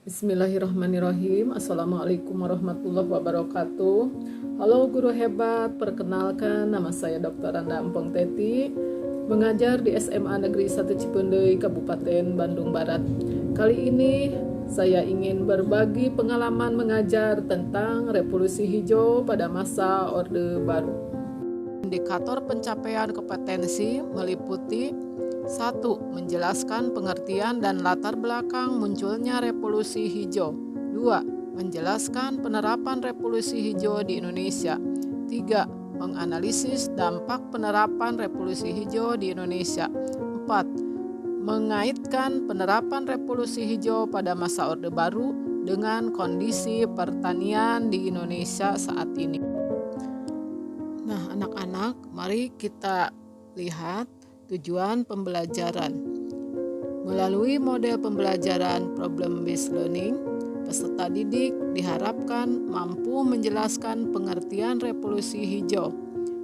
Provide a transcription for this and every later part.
Bismillahirrahmanirrahim. Assalamualaikum warahmatullahi wabarakatuh. Halo guru hebat, perkenalkan nama saya Dr. Randa Ampong Teti, mengajar di SMA Negeri 1 Cipendei, Kabupaten Bandung Barat. Kali ini saya ingin berbagi pengalaman mengajar tentang revolusi hijau pada masa Orde Baru. Indikator pencapaian kompetensi meliputi 1. Menjelaskan pengertian dan latar belakang munculnya revolusi hijau. 2. Menjelaskan penerapan revolusi hijau di Indonesia. 3. Menganalisis dampak penerapan revolusi hijau di Indonesia. 4. Mengaitkan penerapan revolusi hijau pada masa Orde Baru dengan kondisi pertanian di Indonesia saat ini. Nah, anak-anak, mari kita lihat tujuan pembelajaran. Melalui model pembelajaran problem-based learning, peserta didik diharapkan mampu menjelaskan pengertian revolusi hijau,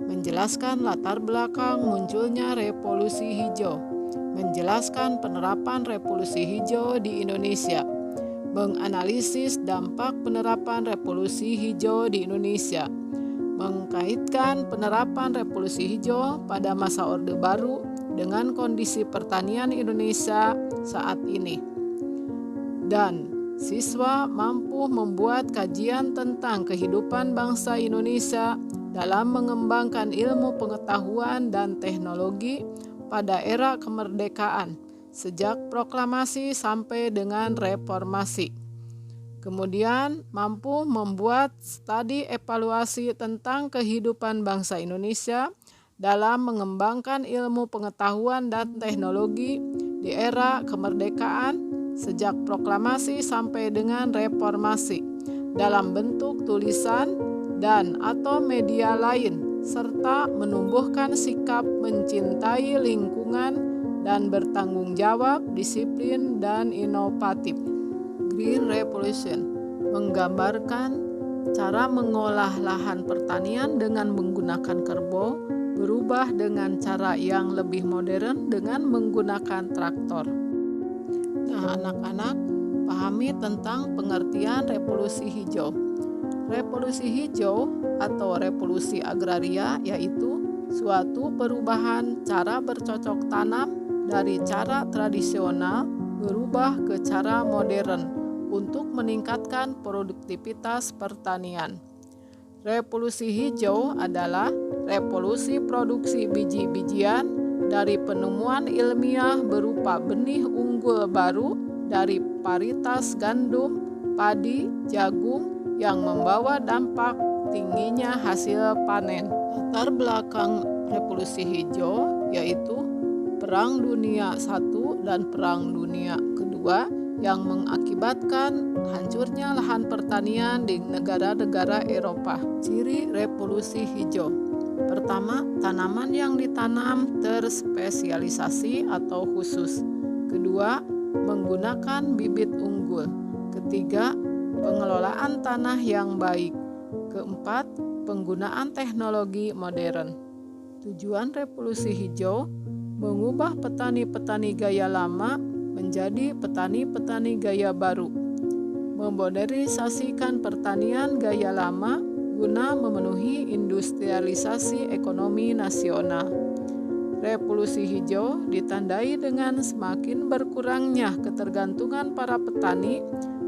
menjelaskan latar belakang munculnya revolusi hijau, menjelaskan penerapan revolusi hijau di Indonesia, menganalisis dampak penerapan revolusi hijau di Indonesia, mengkaitkan penerapan revolusi hijau pada masa Orde Baru dengan kondisi pertanian Indonesia saat ini. Dan siswa mampu membuat kajian tentang kehidupan bangsa Indonesia dalam mengembangkan ilmu pengetahuan dan teknologi pada era kemerdekaan sejak proklamasi sampai dengan reformasi. Kemudian mampu membuat studi evaluasi tentang kehidupan bangsa Indonesia dalam mengembangkan ilmu pengetahuan dan teknologi di era kemerdekaan sejak proklamasi sampai dengan reformasi dalam bentuk tulisan dan atau media lain, serta menumbuhkan sikap mencintai lingkungan dan bertanggung jawab, disiplin, dan inovatif. Green Revolution menggambarkan cara mengolah lahan pertanian dengan menggunakan kerbau berubah dengan cara yang lebih modern dengan menggunakan traktor. Nah, anak-anak, pahami tentang pengertian revolusi hijau. Revolusi hijau atau revolusi agraria yaitu suatu perubahan cara bercocok tanam dari cara tradisional berubah ke cara modern untuk meningkatkan produktivitas pertanian. Revolusi hijau adalah revolusi produksi biji-bijian dari penemuan ilmiah berupa benih unggul baru dari varietas gandum, padi, jagung yang membawa dampak tingginya hasil panen. Latar belakang revolusi hijau yaitu Perang Dunia I dan Perang Dunia II yang mengakibatkan hancurnya lahan pertanian di negara-negara Eropa. Ciri revolusi hijau. Pertama, tanaman yang ditanam terspesialisasi atau khusus. Kedua, menggunakan bibit unggul. Ketiga, pengelolaan tanah yang baik. Keempat, penggunaan teknologi modern. Tujuan revolusi hijau mengubah petani-petani gaya lama menjadi petani-petani gaya baru, memodernisasikan pertanian gaya lama guna memenuhi industrialisasi ekonomi nasional. Revolusi hijau ditandai dengan semakin berkurangnya ketergantungan para petani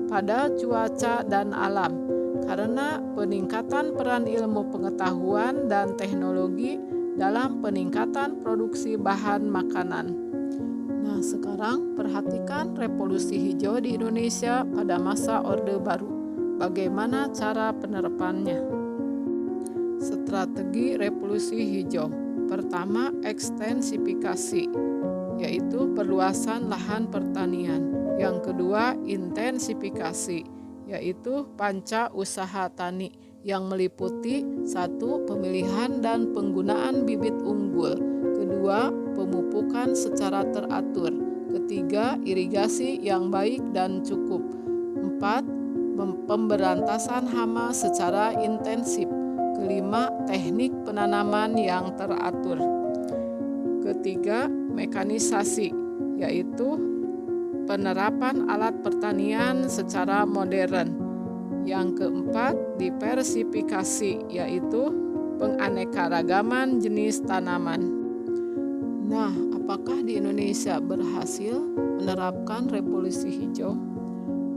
pada cuaca dan alam karena peningkatan peran ilmu pengetahuan dan teknologi dalam peningkatan produksi bahan makanan. Nah, sekarang perhatikan revolusi hijau di Indonesia pada masa Orde Baru. Bagaimana cara penerapannya? Strategi revolusi hijau. Pertama, ekstensifikasi, yaitu perluasan lahan pertanian. Yang kedua, intensifikasi, yaitu panca usaha tani yang meliputi 1. Pemilihan dan penggunaan bibit unggul. Kedua, pemupukan secara teratur. Ketiga, irigasi yang baik dan cukup. 4. Pemberantasan hama secara intensif. Kelima, teknik penanaman yang teratur. Ketiga, mekanisasi, yaitu penerapan alat pertanian secara modern. Yang keempat, diversifikasi, yaitu penganekaragaman jenis tanaman. Nah, apakah di Indonesia berhasil menerapkan revolusi hijau?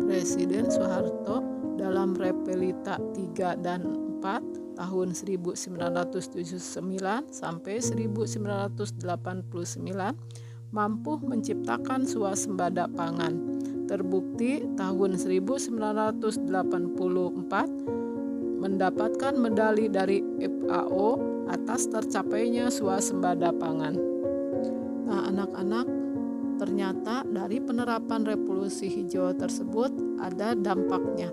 Presiden Soeharto dalam Repelita 3 dan 4 tahun 1979 sampai 1989 mampu menciptakan swasembada pangan. Terbukti tahun 1984 mendapatkan medali dari FAO atas tercapainya swasembada pangan. Nah, anak-anak, ternyata dari penerapan revolusi hijau tersebut ada dampaknya.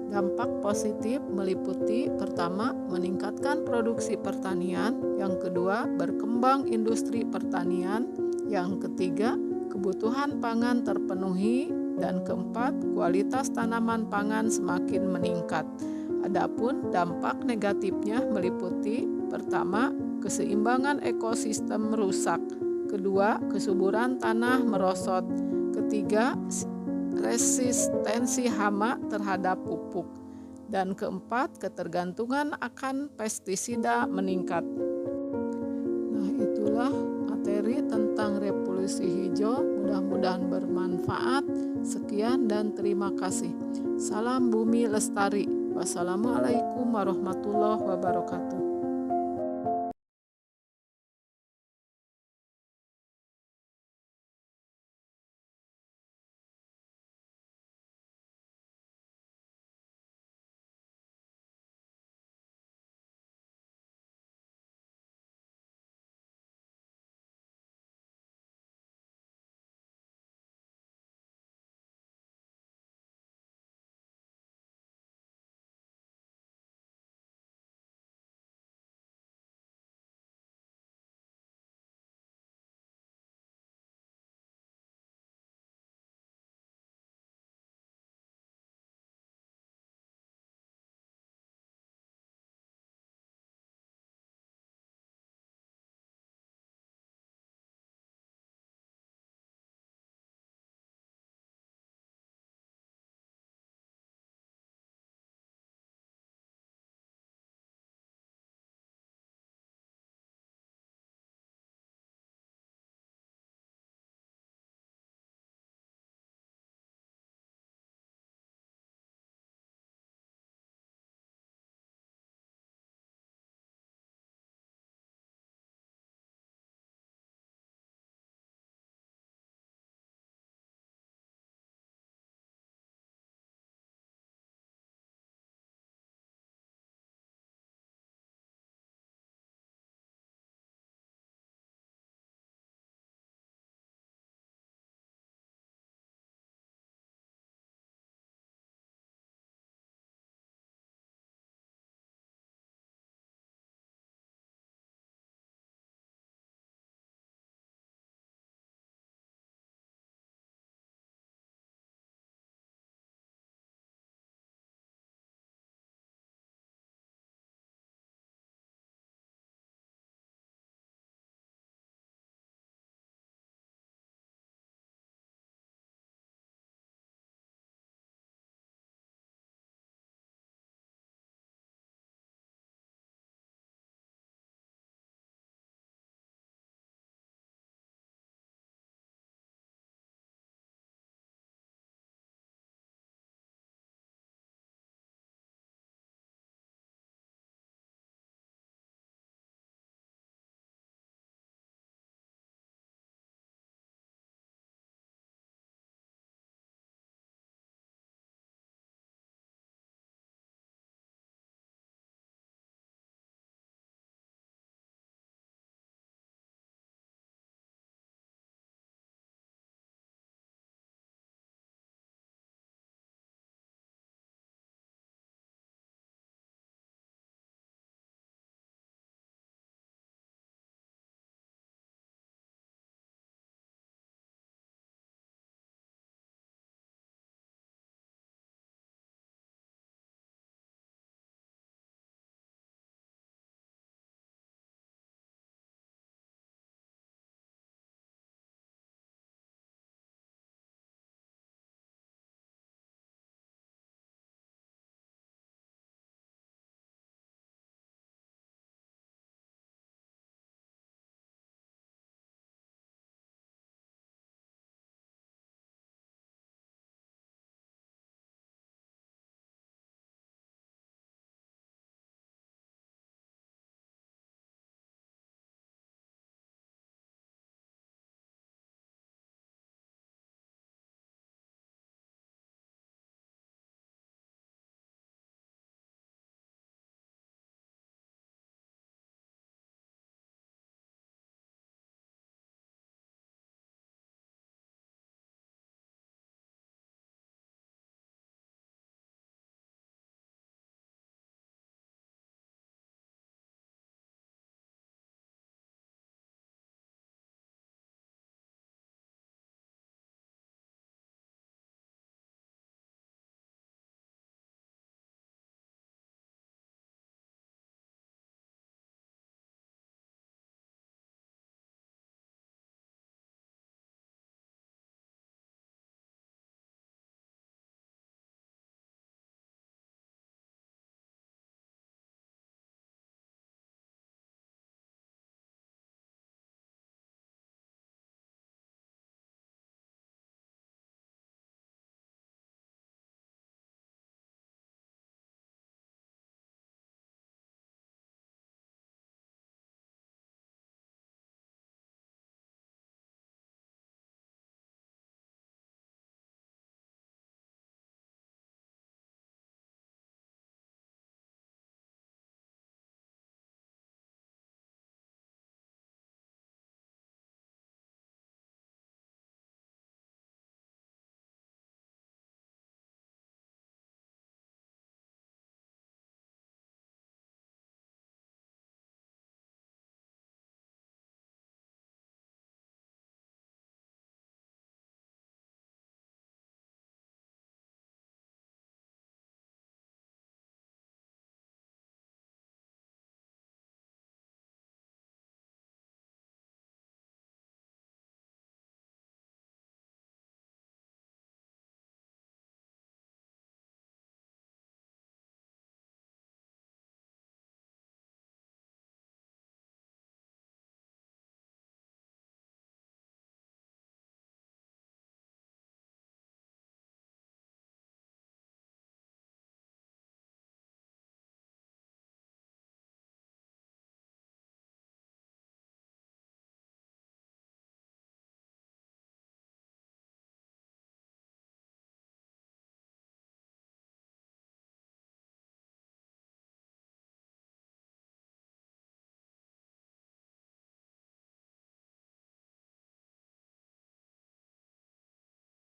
Dampak positif meliputi pertama, meningkatkan produksi pertanian, yang kedua, berkembang industri pertanian, yang ketiga, kebutuhan pangan terpenuhi, dan keempat, kualitas tanaman pangan semakin meningkat. Adapun dampak negatifnya meliputi pertama, keseimbangan ekosistem merusak, kedua, kesuburan tanah merosot, ketiga, resistensi hama terhadap pupuk, dan keempat, ketergantungan akan pestisida meningkat. Nah, itulah materi tentang revolusi hijau. Mudah-mudahan bermanfaat. Sekian dan terima kasih. Salam Bumi Lestari. Wassalamualaikum warahmatullahi wabarakatuh.